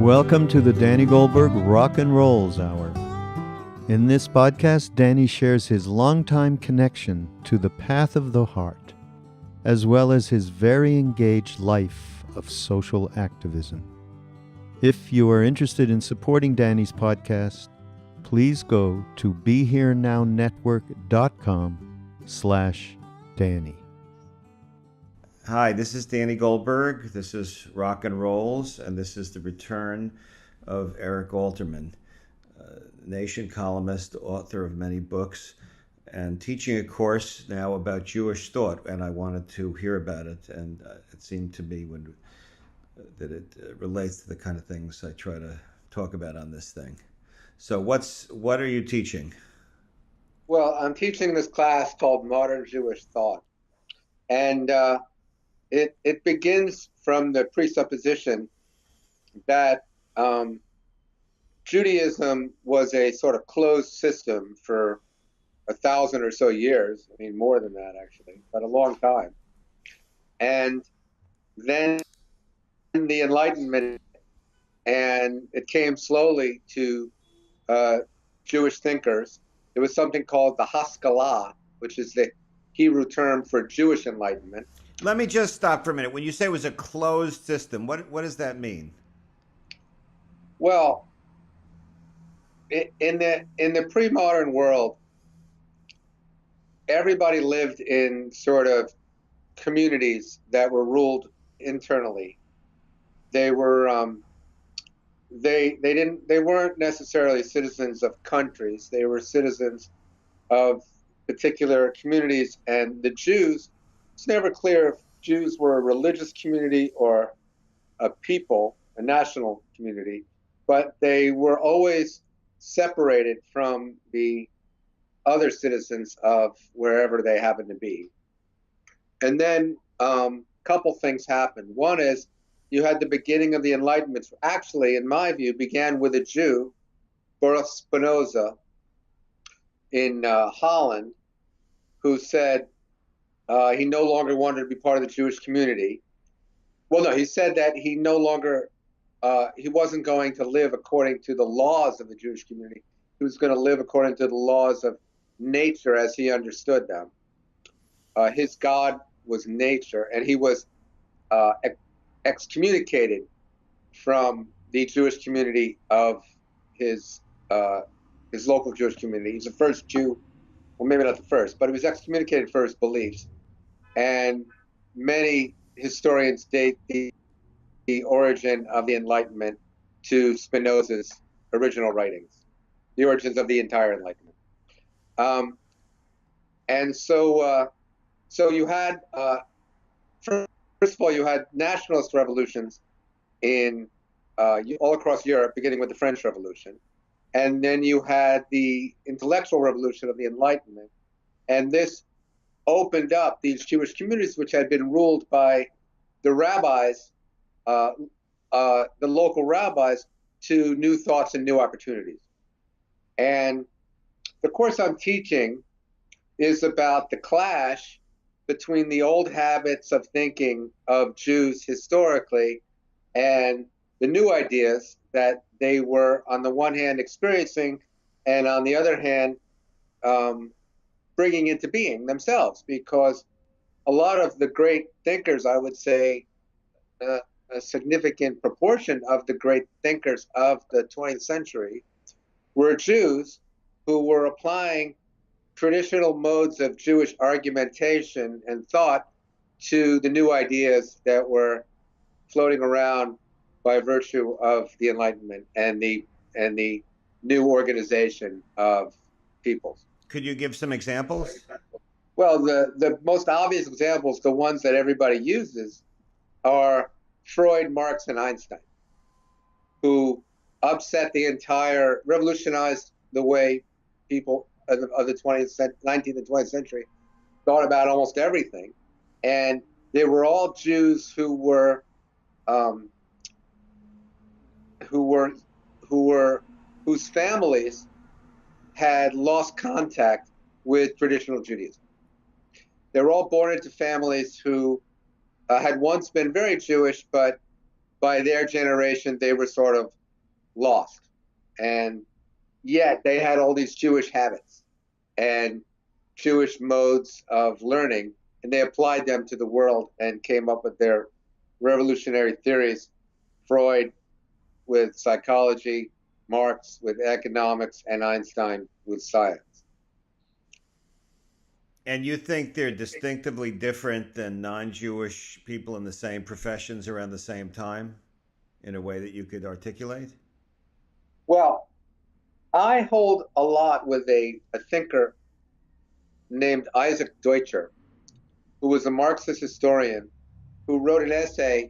Welcome to the Danny Goldberg Rock and Rolls Hour. In this podcast, Danny shares his longtime connection to the path of the heart, as well as his very engaged life of social activism. If you are interested in supporting Danny's podcast, please go to BeHereNowNetwork.com/Danny. Hi, this is Danny Goldberg. This is Rock and Rolls, and this is the return of Eric Alterman, Nation columnist, author of many books, and teaching a course now about Jewish thought. And I wanted to hear about it, and it seemed to me that it relates to the kind of things I try to talk about on this thing. So what are you teaching? Well, I'm teaching this class called Modern Jewish Thought. And it begins from the presupposition that Judaism was a sort of closed system for 1,000 or so years. I mean, more than that, actually, but a long time. And then the Enlightenment, and it came slowly to Jewish thinkers. There was something called the Haskalah, which is the Hebrew term for Jewish enlightenment. Let me just stop for a minute. When you say it was a closed system, what does that mean? Well, in the pre-modern world, everybody lived in sort of communities that were ruled internally. They were they weren't necessarily citizens of countries. They were citizens of particular communities, and the Jews, it's never clear if Jews were a religious community or a people, a national community, but they were always separated from the other citizens of wherever they happened to be. And then a couple things happened. One is you had the beginning of the Enlightenment. Actually, in my view, began with a Jew, Baruch Spinoza, in Holland, who said he no longer wanted to be part of the Jewish community. Well, no, he said that he no longer, he wasn't going to live according to the laws of the Jewish community. He was going to live according to the laws of nature as he understood them. His God was nature, and he was excommunicated from the Jewish community of his local Jewish community. He's the first Jew, well, maybe not the first, but he was excommunicated for his beliefs. And many historians date the origin of the Enlightenment to Spinoza's original writings, the origins of the entire Enlightenment. And so you had, first of all, you had nationalist revolutions in all across Europe, beginning with the French Revolution. And then you had the intellectual revolution of the Enlightenment. And this opened up these Jewish communities, which had been ruled by the rabbis, the local rabbis, to new thoughts and new opportunities. And the course I'm teaching is about the clash between the old habits of thinking of Jews historically and the new ideas that they were, on the one hand, experiencing, and on the other hand, bringing into being themselves. Because a lot of the great thinkers, I would say, a significant proportion of the great thinkers of the 20th century were Jews who were applying traditional modes of Jewish argumentation and thought to the new ideas that were floating around by virtue of the Enlightenment and the new organization of peoples. Could you give some examples? Well, the most obvious examples, the ones that everybody uses, are Freud, Marx, and Einstein, who revolutionized the way people of the 19th and 20th century thought about almost everything. And they were all Jews whose families had lost contact with traditional Judaism. They were all born into families who had once been very Jewish, but by their generation, they were sort of lost. And yet they had all these Jewish habits and Jewish modes of learning, and they applied them to the world and came up with their revolutionary theories. Freud with psychology, Marx with economics, and Einstein with science. And you think they're distinctively different than non-Jewish people in the same professions around the same time, in a way that you could articulate? Well, I hold a lot with a thinker named Isaac Deutscher, who was a Marxist historian who wrote an essay.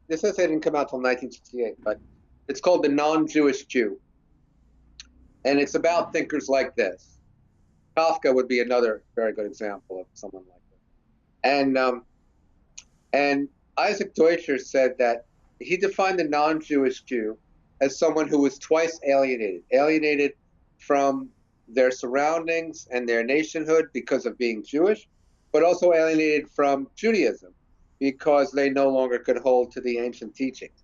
This essay didn't come out until 1968, but it's called The Non-Jewish Jew. And it's about thinkers like this. Kafka would be another very good example of someone like this. And Isaac Deutscher said that he defined the non-Jewish Jew as someone who was twice alienated from their surroundings and their nationhood because of being Jewish, but also alienated from Judaism because they no longer could hold to the ancient teachings.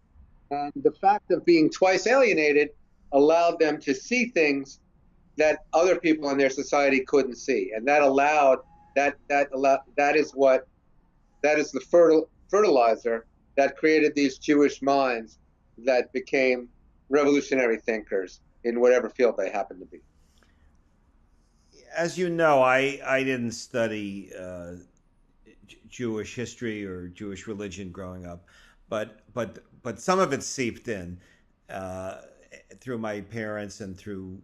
And the fact of being twice alienated allowed them to see things that other people in their society couldn't see, and that is the fertilizer that created these Jewish minds that became revolutionary thinkers in whatever field they happened to be. As you know, I didn't study Jewish history or Jewish religion growing up, but some of it seeped in through my parents and through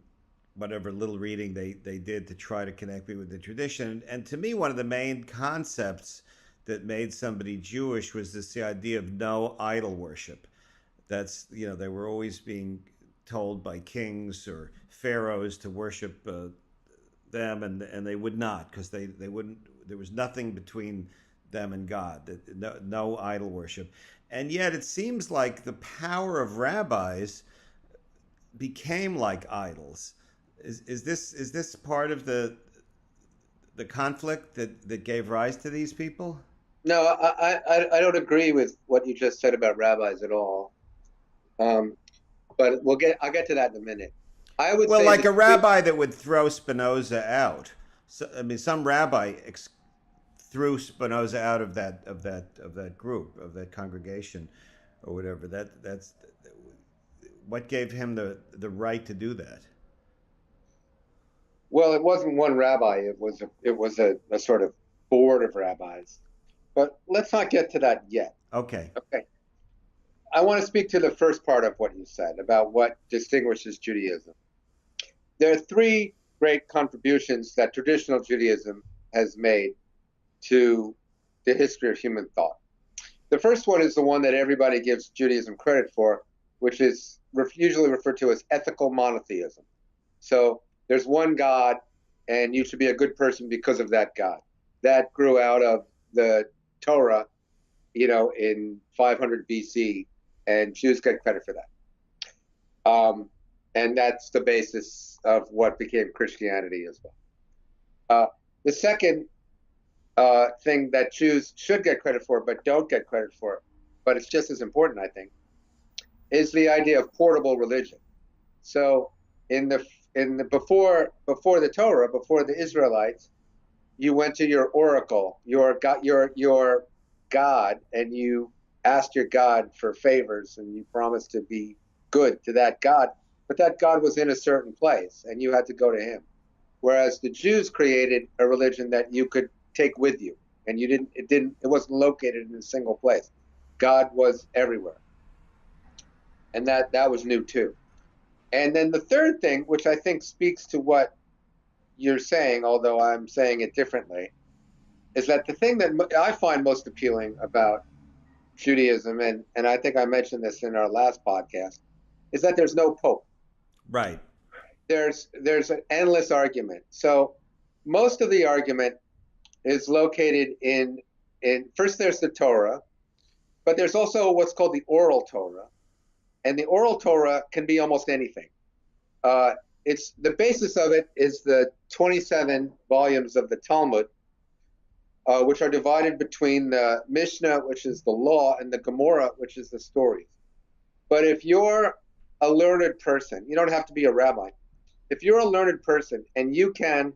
whatever little reading they did to try to connect me with the tradition. And to me, one of the main concepts that made somebody Jewish was the idea of no idol worship. That's, they were always being told by kings or pharaohs to worship them, and they would not, because they wouldn't. There was nothing between them and God. No idol worship. And yet it seems like the power of rabbis became like idols. Is this part of the conflict that gave rise to these people? No, I don't agree with what you just said about rabbis at all. But I'll get to that in a minute. I would say like a rabbi that would throw Spinoza out. So, I mean, some rabbi threw Spinoza out of that group, of that congregation, or whatever. That's what gave him the right to do that. Well, it wasn't one rabbi. It was a sort of board of rabbis. But let's not get to that yet. Okay. I want to speak to the first part of what you said about what distinguishes Judaism. There are three great contributions that traditional Judaism has made to the history of human thought. The first one is the one that everybody gives Judaism credit for, which is usually referred to as ethical monotheism. So there's one God, and you should be a good person because of that God. That grew out of the Torah, in 500 BC, and Jews get credit for that. And that's the basis of what became Christianity as well. The second thing that Jews should get credit for, but don't get credit for, but it's just as important, I think, is the idea of portable religion. So before the Torah, before the Israelites, you went to your oracle, your God, and you asked your God for favors, and you promised to be good to that God, but that God was in a certain place, and you had to go to him. Whereas the Jews created a religion that you could take with you, and it wasn't located in a single place. God was everywhere, and that was new too. And then the third thing, which I think speaks to what you're saying, although I'm saying it differently, is that the thing that I find most appealing about Judaism, and I think I mentioned this in our last podcast, is that there's no pope. Right. There's an endless argument. So most of the argument is located in first there's the Torah, but there's also what's called the oral Torah. And the oral Torah can be almost anything. It's the basis of it is the 27 volumes of the Talmud, which are divided between the Mishnah, which is the law, and the Gemara, which is the stories. But if you're a learned person, you don't have to be a rabbi. If you're a learned person and you can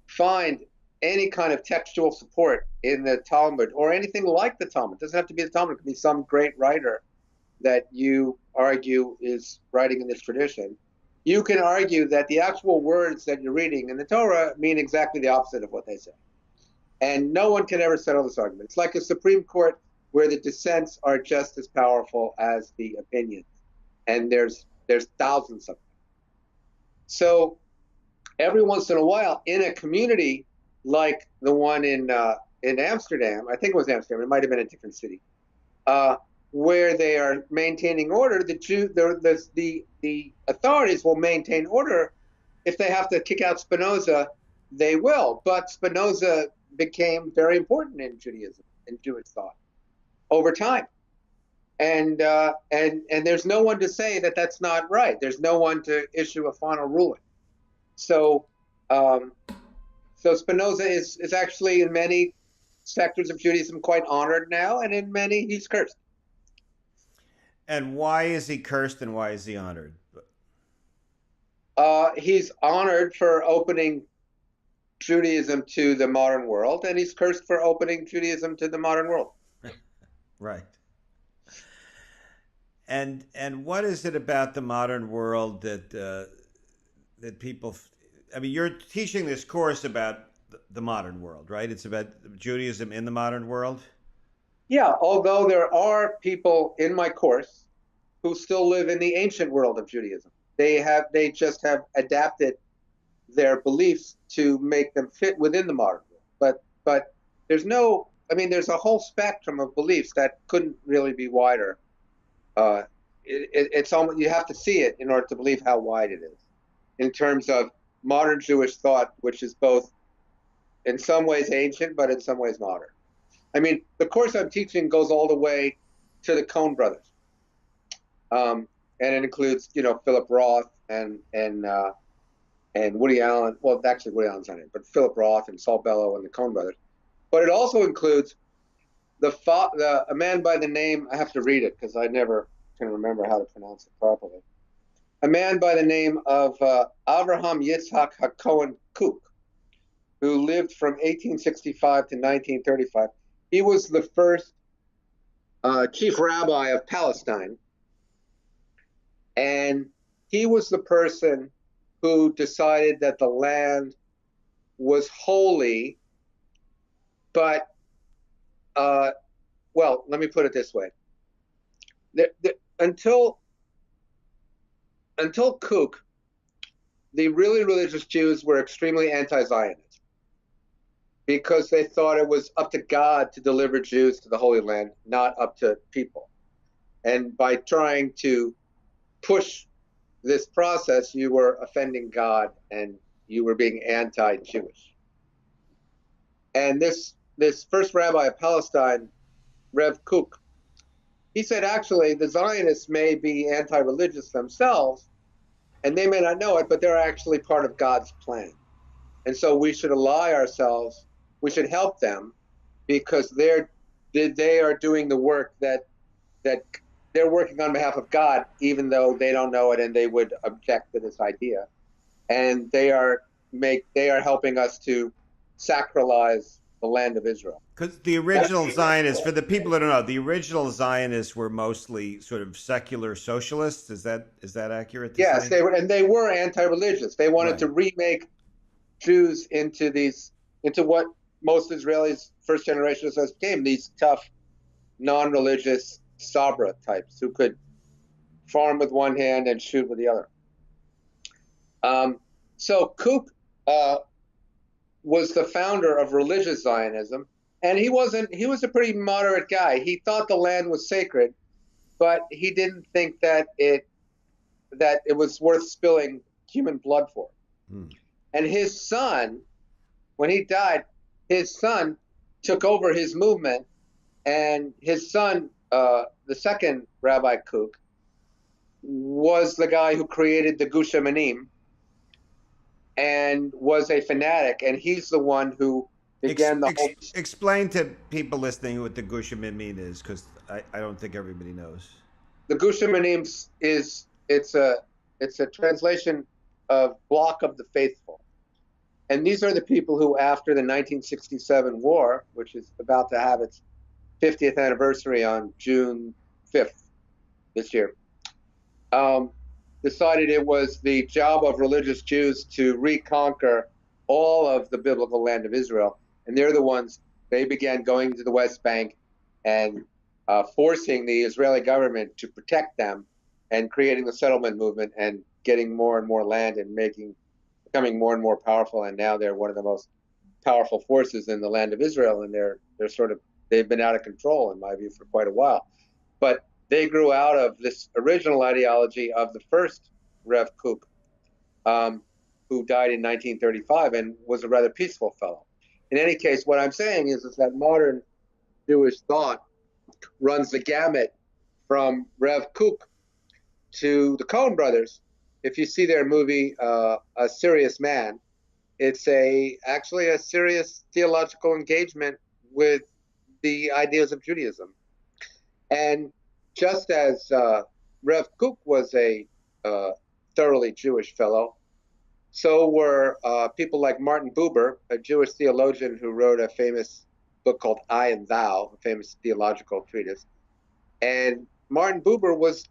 find any kind of textual support in the Talmud or anything like the Talmud, it doesn't have to be the Talmud, it could be some great writer that you argue is writing in this tradition, you can argue that the actual words that you're reading in the Torah mean exactly the opposite of what they say. And no one can ever settle this argument. It's like a Supreme Court where the dissents are just as powerful as the opinions. And there's thousands of them. So every once in a while, in a community like the one in Amsterdam, I think it was Amsterdam, it might have been a different city, where they are maintaining order, the authorities will maintain order. If they have to kick out Spinoza, they will. But Spinoza became very important in Judaism and Jewish thought over time. And there's no one to say that that's not right. There's no one to issue a final ruling. So Spinoza is actually in many sectors of Judaism quite honored now, and in many he's cursed. And why is he cursed and why is he honored? He's honored for opening Judaism to the modern world, and he's cursed for opening Judaism to the modern world. Right. And what is it about the modern world that people? I mean, you're teaching this course about the modern world, right? It's about Judaism in the modern world. Yeah, although there are people in my course who still live in the ancient world of Judaism. They just have adapted their beliefs to make them fit within the modern world. But there's there's a whole spectrum of beliefs that couldn't really be wider. It's almost, you have to see it in order to believe how wide it is in terms of modern Jewish thought, which is both in some ways ancient, but in some ways modern. I mean, the course I'm teaching goes all the way to the Coen brothers. And it includes, Philip Roth and Woody Allen. Well, actually, Woody Allen's not in it, but Philip Roth and Saul Bellow and the Coen brothers. But it also includes a man by the name, I have to read it because I never can remember how to pronounce it properly. A man by the name of Avraham Yitzhak HaKohen Kook, who lived from 1865 to 1935. He was the first chief rabbi of Palestine. And he was the person who decided that the land was holy, but, well, let me put it this way. Until Kook, the really religious Jews were extremely anti-Zionist because they thought it was up to God to deliver Jews to the Holy Land, not up to people. And by trying to push this process, you were offending God and you were being anti-Jewish. And this first rabbi of Palestine, Rev Kook, he said, actually, the Zionists may be anti-religious themselves, and they may not know it, but they're actually part of God's plan. And so we should ally ourselves, we should help them, because they are doing the work that they're working on behalf of God, even though they don't know it and they would object to this idea. And they are helping us to sacralize the land of Israel. Because the original Zionists, for the people that don't know, the original Zionists were mostly sort of secular socialists. Is that accurate? Yes, they were anti-religious. They wanted to remake Jews into what most Israelis first generation became, these tough, non-religious Sabra types who could farm with one hand and shoot with the other. So Kook was the founder of religious Zionism, and he was a pretty moderate guy. He thought the land was sacred, but he didn't think that it was worth spilling human blood for. And his son, when he died, his son took over his movement, and his son, the second Rabbi Kook, was the guy who created the Gush Emanim and was a fanatic, and he's the one who began the whole... Explain to people listening what the Gush Emanim is, because I don't think everybody knows. The Gush Emanim is it's a translation of Block of the Faithful. And these are the people who, after the 1967 war, which is about to have its 50th anniversary on June 5th this year, decided it was the job of religious Jews to reconquer all of the biblical land of Israel. And they're the ones, they began going to the West Bank and forcing the Israeli government to protect them, and creating the settlement movement and getting more and more land and becoming more and more powerful. And now they're one of the most powerful forces in the land of Israel. And they've been out of control, in my view, for quite a while. But they grew out of this original ideology of the first Rev Kook, who died in 1935 and was a rather peaceful fellow. In any case, what I'm saying is that modern Jewish thought runs the gamut from Rev Kook to the Coen brothers. If you see their movie, A Serious Man, it's actually a serious theological engagement with the ideas of Judaism. And just as Rev Kook was a thoroughly Jewish fellow, so were people like Martin Buber, a Jewish theologian who wrote a famous book called I and Thou, a famous theological treatise. And Martin Buber was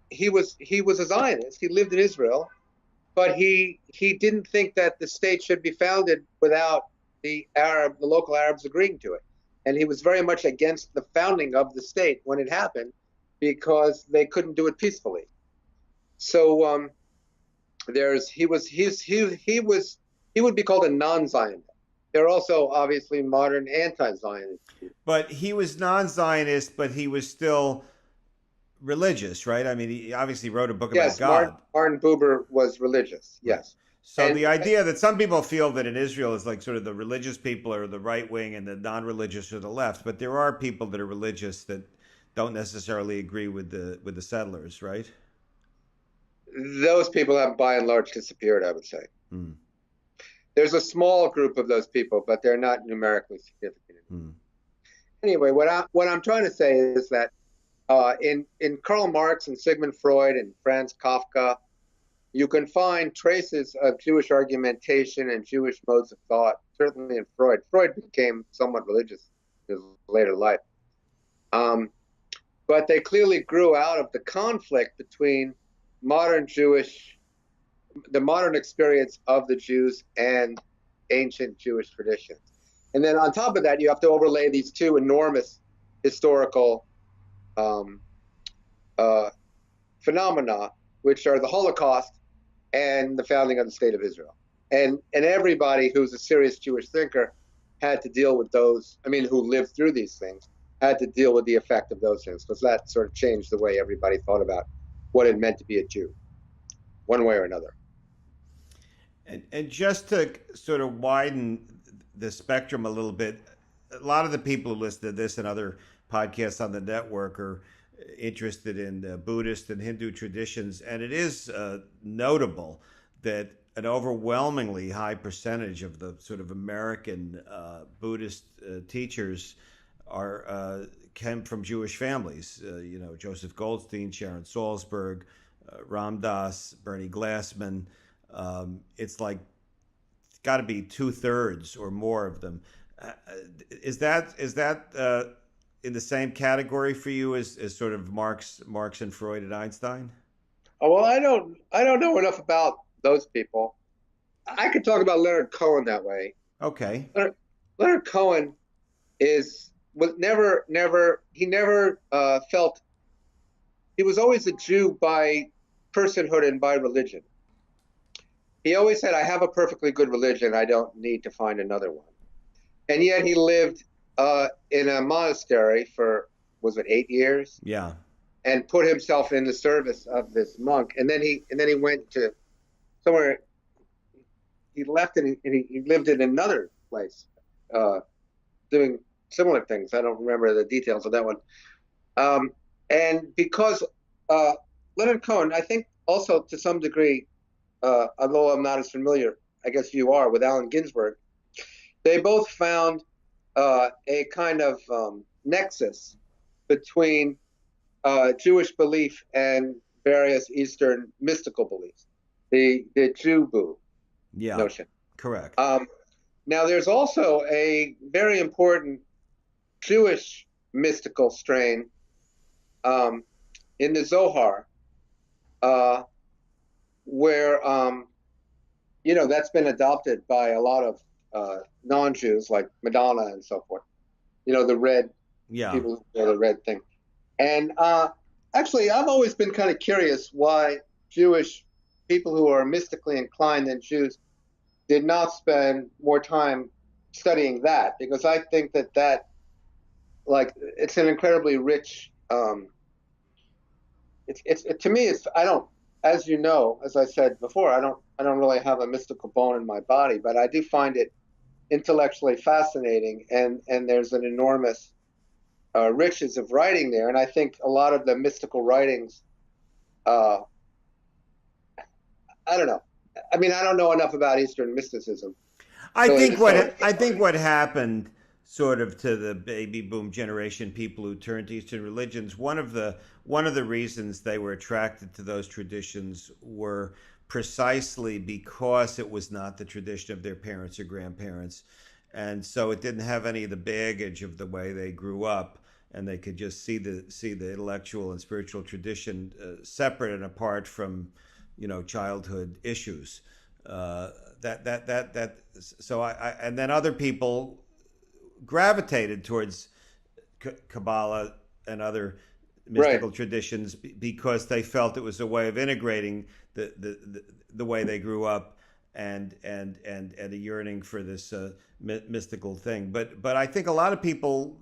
he was a Zionist. He lived in Israel, but he didn't think that the state should be founded without the local Arabs agreeing to it. And he was very much against the founding of the state when it happened, because they couldn't do it peacefully. So he would be called a non-Zionist. There are also obviously modern anti-Zionists. But he was non-Zionist, but he was still religious, right? I mean, he obviously wrote a book about God. Martin Buber was religious, yes. So the idea that some people feel that in Israel is like sort of the religious people are the right wing and the non-religious are the left, but there are people that are religious that don't necessarily agree with the settlers, right? Those people have by and large disappeared, I would say. There's a small group of those people, but they're not numerically significant. Anyway, what I'm trying to say is that in Karl Marx and Sigmund Freud and Franz Kafka, you can find traces of Jewish argumentation and Jewish modes of thought, certainly in Freud. Freud became somewhat religious in his later life. But they clearly grew out of the conflict between the modern experience of the Jews and ancient Jewish traditions. And then on top of that, you have to overlay these two enormous historical phenomena, which are the Holocaust and the founding of the State of Israel. And everybody who's a serious Jewish thinker had to deal with those, who lived through these things, had to deal with the effect of those things, because that sort of changed the way everybody thought about what it meant to be a Jew, one way or another. And just to sort of widen the spectrum a little bit, a lot of the people who listen to this and other podcasts on the network are interested in Buddhist and Hindu traditions, and it is notable that an overwhelmingly high percentage of the sort of American Buddhist teachers came from Jewish families. Joseph Goldstein, Sharon Salzberg, Ram Dass, Bernie Glassman. It's got to be 2/3 or more of them. Is that in the same category for you as sort of Marx and Freud and Einstein? Oh, well, I don't know enough about those people. I could talk about Leonard Cohen that way. Okay. Leonard Cohen never felt, he was always a Jew by personhood and by religion. He always said, I have a perfectly good religion, I don't need to find another one. And yet he lived in a monastery for, 8 years? Yeah. And put himself in the service of this monk. And then he went to somewhere, he left and he lived in another place, doing similar things. I don't remember the details of that one. And because Leonard Cohen, I think also to some degree, although I'm not as familiar, I guess you are, with Allen Ginsberg, they both found a kind of nexus between Jewish belief and various Eastern mystical beliefs, the Jubu notion. Correct. Now, there's also a very important Jewish mystical strain in the Zohar, where that's been adopted by a lot of non-Jews like Madonna and so forth. The red people who wear the red thing. And actually, I've always been kind of curious why Jewish people who are mystically inclined than Jews did not spend more time studying that, because I think that it's an incredibly rich. To me, I don't, as you know, as I said before, I don't really have a mystical bone in my body, but I do find it intellectually fascinating, and there's an enormous riches of writing there, and I think a lot of the mystical writings, I don't know. I mean, I don't know enough about Eastern mysticism. I think what happened sort of to the baby boom generation, people who turned to Eastern religions, one of the reasons they were attracted to those traditions were precisely because it was not the tradition of their parents or grandparents. And so it didn't have any of the baggage of the way they grew up, and they could just see the intellectual and spiritual tradition separate and apart from, childhood issues. So and then other people gravitated towards Kabbalah and other mystical traditions because they felt it was a way of integrating the way they grew up and a yearning for this mystical thing. But I think a lot of people,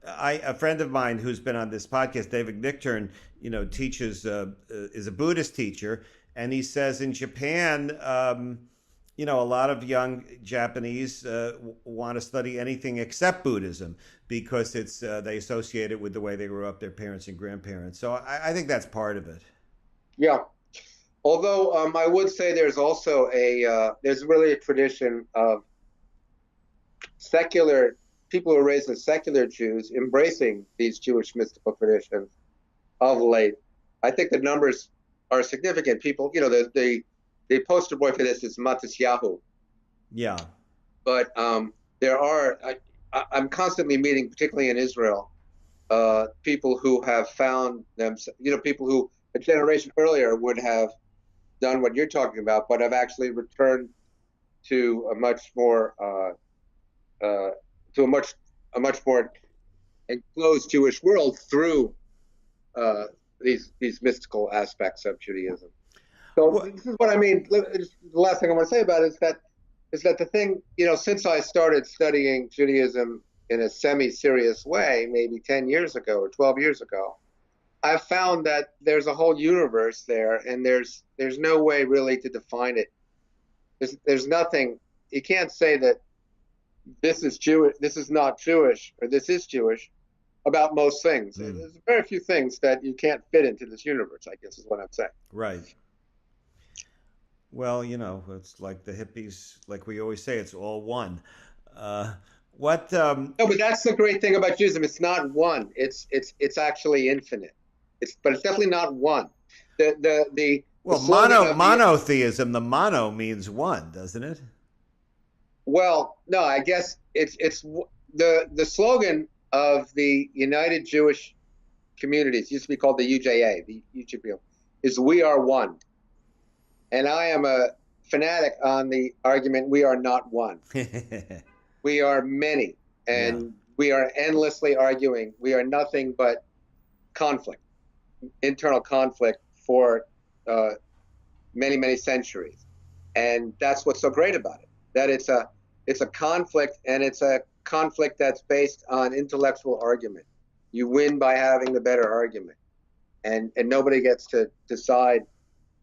a friend of mine who's been on this podcast, David Nichtern, teaches is a Buddhist teacher, and he says in Japan, a lot of young Japanese want to study anything except Buddhism because it's they associate it with the way they grew up, their parents and grandparents. So I think that's part of it. Yeah. Although I would say there's also there's really a tradition of secular people who are raised as secular Jews embracing these Jewish mystical traditions of late. I think the numbers are significant. People, the poster boy for this is Matisyahu. Yeah. But there are, I'm constantly meeting, particularly in Israel, people who have found them, people who a generation earlier would have done what you're talking about, but have actually returned to a much more enclosed Jewish world through these mystical aspects of Judaism. So this is what I mean. The last thing I want to say about it is that the thing, since I started studying Judaism in a semi-serious way, maybe 10 years ago or 12 years ago, I've found that there's a whole universe there, and there's no way really to define it. There's nothing. You can't say that this is Jewish, this is not Jewish, or this is Jewish about most things. There's very few things that you can't fit into this universe, I guess is what I'm saying. Right. Well, it's like the hippies, like we always say, it's all one. No, but that's the great thing about Judaism. It's not one. It's actually infinite. But it's definitely not one. Monotheism. The mono means one, doesn't it? Well, no. I guess it's the slogan of the United Jewish Communities, used to be called the UJA, the UJPO, is "We are one." And I am a fanatic on the argument we are not one. We are many, and we are endlessly arguing. We are nothing but conflict, internal conflict for many, many centuries. And that's what's so great about it, that it's a conflict, and it's a conflict that's based on intellectual argument. You win by having the better argument. And nobody gets to decide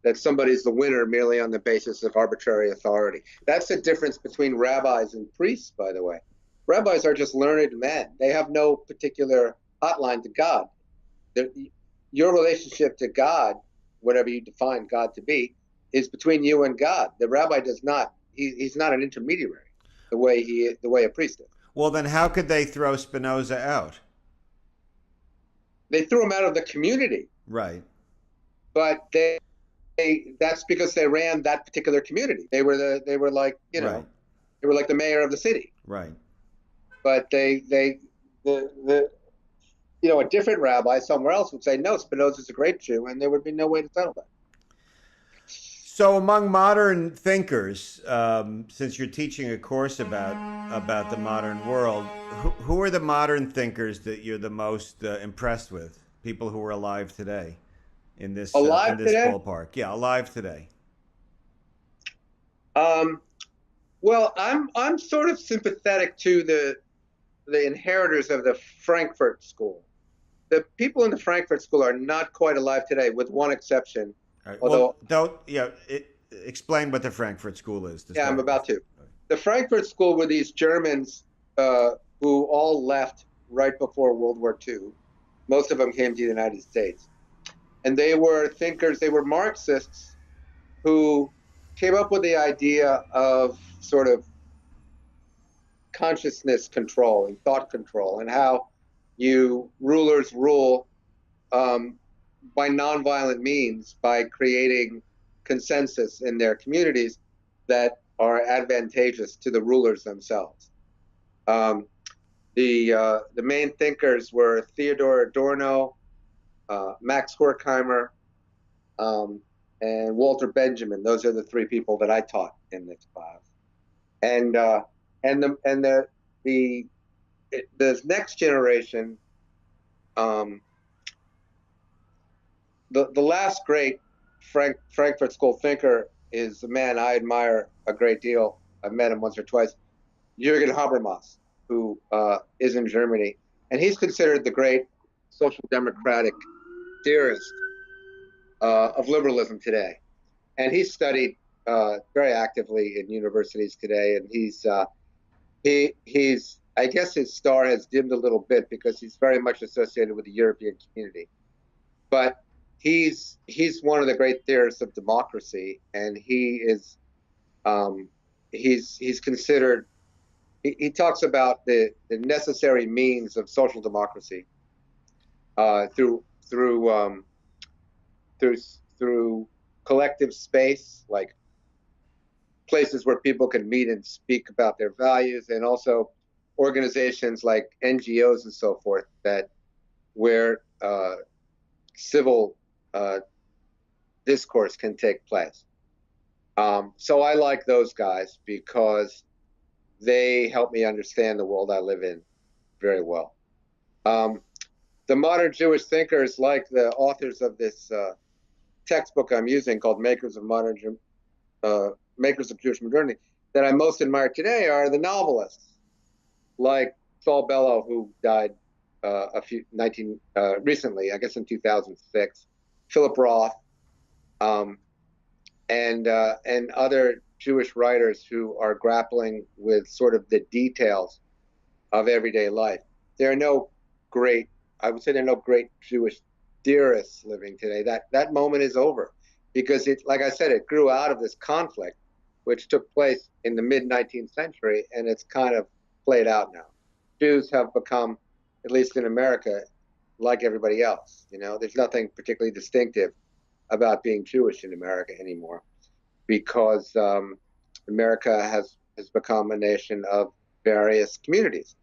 that somebody's the winner merely on the basis of arbitrary authority. That's the difference between rabbis and priests, by the way. Rabbis are just learned men. They have no particular hotline to God. Your relationship to God, whatever you define God to be, is between you and God. The rabbi does not. He's not an intermediary the way a priest is. Well, then how could they throw Spinoza out? They threw him out of the community. Right. But that's because they ran that particular community. They were like, Right. they were like the mayor of the city. Right. But the a different rabbi somewhere else would say, no, Spinoza's a great Jew, and there would be no way to settle that. So among modern thinkers, since you're teaching a course about the modern world, who are the modern thinkers that you're the most impressed with? People who are alive today in this today? ballpark. Yeah, alive today. Well, I'm sort of sympathetic to the inheritors of the Frankfurt School. The people in the Frankfurt School are not quite alive today, with one exception. Right. Although, explain what the Frankfurt School is. Yeah, I'm about to. The Frankfurt School were these Germans who all left right before World War II. Most of them came to the United States. And they were thinkers, they were Marxists who came up with the idea of sort of consciousness control and thought control, and how rulers rule by nonviolent means, by creating consensus in their communities that are advantageous to the rulers themselves. The main thinkers were Theodor Adorno, Max Horkheimer, and Walter Benjamin. Those are the three people that I taught in this class. And the next generation, the last great Frankfurt School thinker is a man I admire a great deal. I've met him once or twice, Jürgen Habermas, who is in Germany, and he's considered the great social democratic theorist of liberalism today. And he's studied very actively in universities today, and he's I guess his star has dimmed a little bit because he's very much associated with the European community. But he's one of the great theorists of democracy, and he's considered. He talks about the necessary means of social democracy through collective space, like places where people can meet and speak about their values, and also organizations like NGOs and so forth where civil discourse can take place. So I like those guys because they help me understand the world I live in very well. The modern Jewish thinkers, like the authors of this textbook I'm using called Makers of Jewish Modernity, that I most admire today are the novelists, like Saul Bellow, who died recently, I guess in 2006, Philip Roth, and other Jewish writers who are grappling with sort of the details of everyday life. There are no great Jewish theorists living today. That moment is over, because like I said, it grew out of this conflict, which took place in the mid-19th century, and it's kind of played out now. Jews have become, at least in America, like everybody else. There's nothing particularly distinctive about being Jewish in America anymore, because America has become a nation of various communities.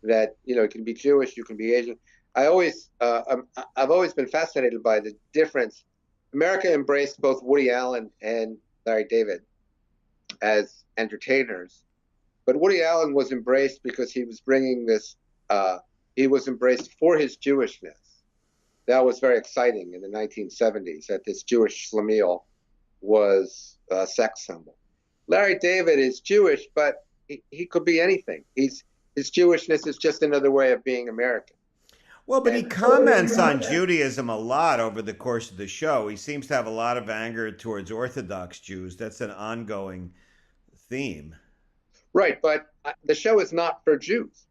That you can be Jewish, you can be Asian. I've always been fascinated by the difference. America embraced both Woody Allen and Larry David as entertainers, but Woody Allen was embraced because he was bringing this. He was embraced for his Jewishness. That was very exciting in the 1970s, that this Jewish schlemiel was a sex symbol. Larry David is Jewish, but he could be anything. His Jewishness is just another way of being American. Well, but he comments on Judaism a lot over the course of the show. He seems to have a lot of anger towards Orthodox Jews. That's an ongoing theme. Right, but the show is not for Jews.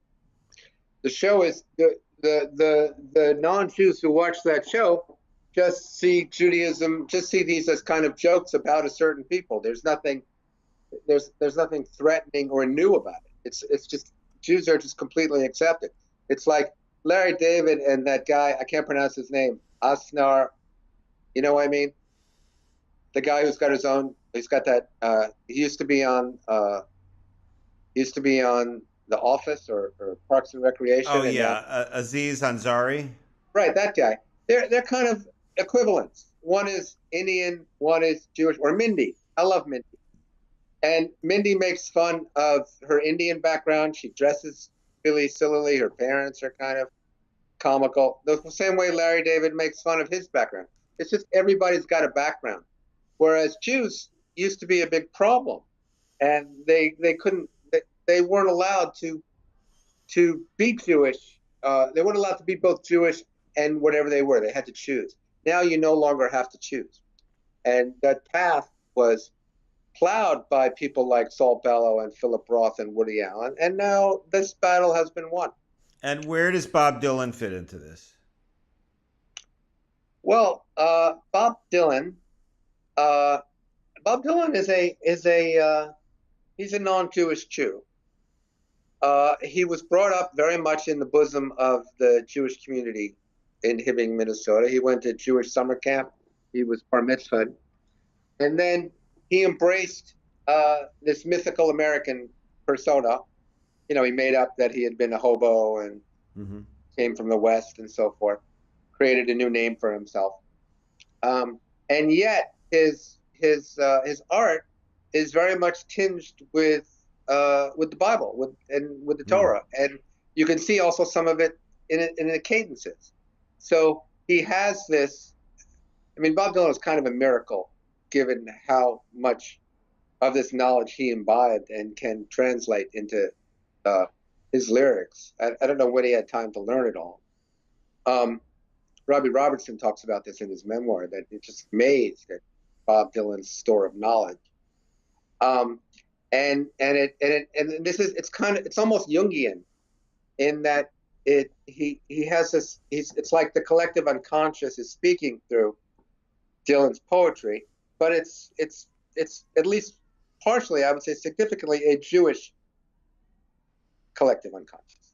The show is the non-Jews who watch that show just see Judaism, just see these as kind of jokes about a certain people. There's nothing threatening or new about it. It's just Jews are just completely accepted. It's like Larry David and that guy, I can't pronounce his name, Asnar. You know what I mean? The guy who's got his own. He's got that. He used to be on. The Office or Parks and Recreation, Oh and now yeah, Aziz Ansari. right, that guy. They're kind of equivalents. One is Indian, one is Jewish. Or Mindy. I love Mindy. And Mindy makes fun of her Indian background. She dresses really sillily. Her parents are kind of comical. The same way Larry David makes fun of his background. It's just everybody's got a background. Whereas Jews used to be a big problem, and they weren't allowed to be Jewish. They weren't allowed to be both Jewish and whatever they were. They had to choose. Now you no longer have to choose, and that path was plowed by people like Saul Bellow and Philip Roth and Woody Allen, and now this battle has been won. And where does Bob Dylan fit into this? Well, Bob Dylan he's a non-Jewish Jew. He was brought up very much in the bosom of the Jewish community in Hibbing, Minnesota. He went to Jewish summer camp. He was bar mitzvahed. And then he embraced this mythical American persona. You know, he made up that he had been a hobo and came from the West and so forth, created a new name for himself. And yet his art is very much tinged with the Bible, with the Torah, and you can see also some of it in the cadences. So he has this. I mean, Bob Dylan is kind of a miracle, given how much of this knowledge he imbibed and can translate into his lyrics. I don't know when he had time to learn it all. Robbie Robertson talks about this in his memoir, that it's just amazed at Bob Dylan's store of knowledge. And this is it's almost Jungian in that he has this. It's like the collective unconscious is speaking through Dylan's poetry, but it's at least partially, I would say significantly, a Jewish collective unconscious.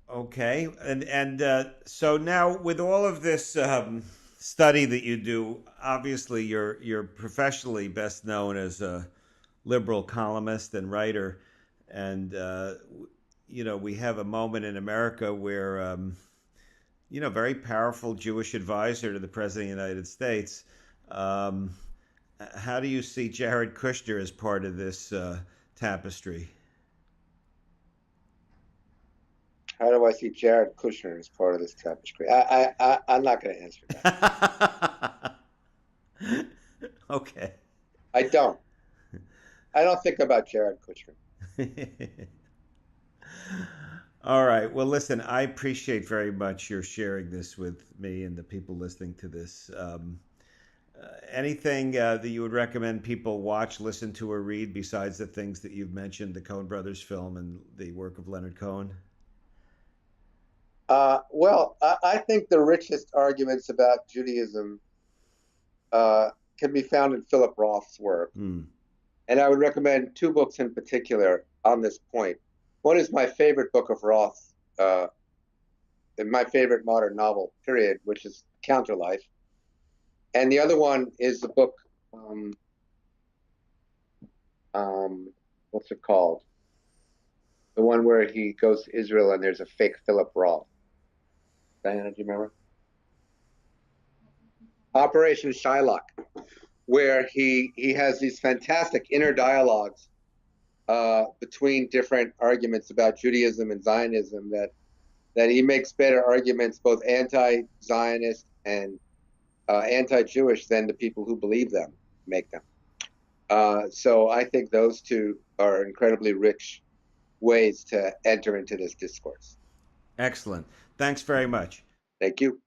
Okay, and so now with all of this study that you do, obviously you're professionally best known as a liberal columnist and writer, and you know, we have a moment in America where you know, very powerful Jewish advisor to the President of the United States. How do you see Jared Kushner as part of this tapestry? How do I see Jared Kushner as part of this tapestry? I'm not going to answer that. Okay. I don't think about Jared Kushner. All right. Well, listen, I appreciate very much your sharing this with me and the people listening to this. Anything that you would recommend people watch, listen to, or read besides the things that you've mentioned, the Coen Brothers film and the work of Leonard Cohen? Well, I think the richest arguments about Judaism can be found in Philip Roth's work. And I would recommend two books in particular on this point. One is my favorite book of Roth, and my favorite modern novel, period, which is Counterlife. And the other one is the book, what's it called? The one where he goes to Israel and there's a fake Philip Roth. Diana, do you remember? Operation Shylock, where he has these fantastic inner dialogues between different arguments about Judaism and Zionism, that he makes better arguments, both anti-Zionist and anti-Jewish, than the people who believe them make them. So I think those two are incredibly rich ways to enter into this discourse. Excellent. Thanks very much. Thank you.